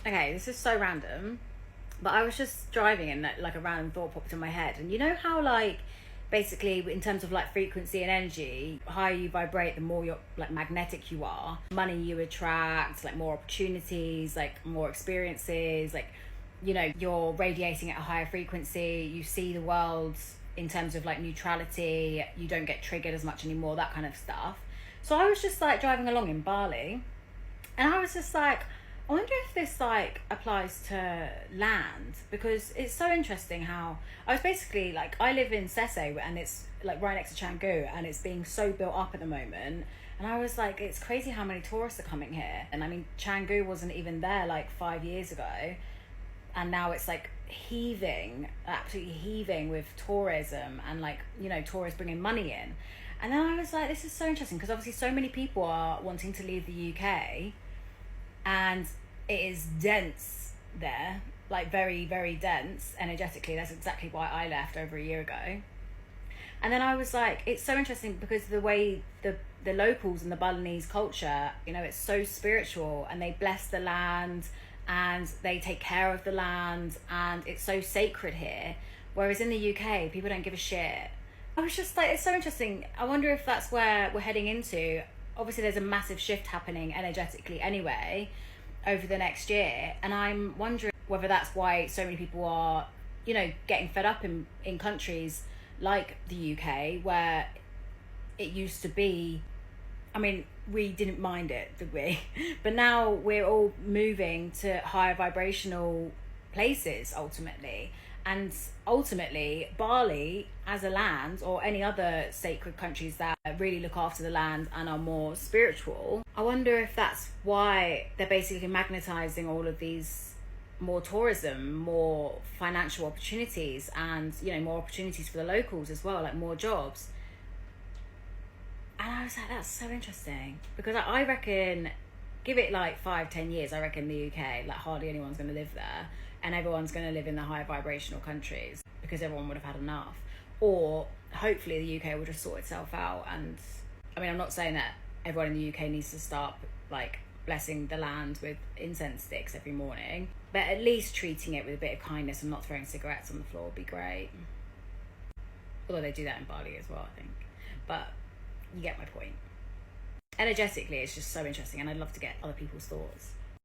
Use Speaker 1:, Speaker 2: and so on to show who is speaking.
Speaker 1: Okay, this is so random, but I was just driving and like a random thought popped in my head. And you know how like basically in terms of like frequency and energy, higher you vibrate, the more you're like magnetic you are. Money you attract, like more opportunities, like more experiences, like you're radiating at a higher frequency. You see the world in terms of like neutrality. You don't get triggered as much anymore. That kind of stuff. So I was just like driving along in Bali, and I was just like, I wonder if this like applies to land, because it's so interesting how I was basically like, I live in Sese and it's like right next to Canggu and it's being so built up at the moment. And I was like, it's crazy how many tourists are coming here. And I mean, Canggu wasn't even there like 5 years ago. And now it's like heaving, absolutely heaving with tourism and like, tourists bringing money in. And then I was like, this is so interesting because obviously so many people are wanting to leave the UK, and it is dense there, like very, very dense energetically. That's exactly why I left over a year ago. And then I was like, it's so interesting because the way the locals and the Balinese culture, it's so spiritual, and they bless the land and they take care of the land, and it's so sacred here. Whereas in the UK, people don't give a shit. I was just like, it's so interesting. I wonder if that's where we're heading into. Obviously, there's a massive shift happening energetically anyway over the next year. And I'm wondering whether that's why so many people are, getting fed up in countries like the UK, where it used to be, I mean, we didn't mind it, did we? But now we're all moving to higher vibrational places ultimately. And ultimately, Bali as a land, or any other sacred countries that really look after the land and are more spiritual, I wonder if that's why they're basically magnetizing all of these more tourism, more financial opportunities, and more opportunities for the locals as well, like more jobs. And I was like, that's so interesting, because I reckon, give it like 5-10 years, I reckon the UK, like hardly anyone's going to live there, and everyone's going to live in the high vibrational countries because everyone would have had enough. Or hopefully the UK will just sort itself out. And I mean, I'm not saying that everyone in the UK needs to start like blessing the land with incense sticks every morning, but at least treating it with a bit of kindness and not throwing cigarettes on the floor would be great. Although they do that in Bali as well, I think. But you get my point. Energetically, it's just so interesting, and I'd love to get other people's thoughts.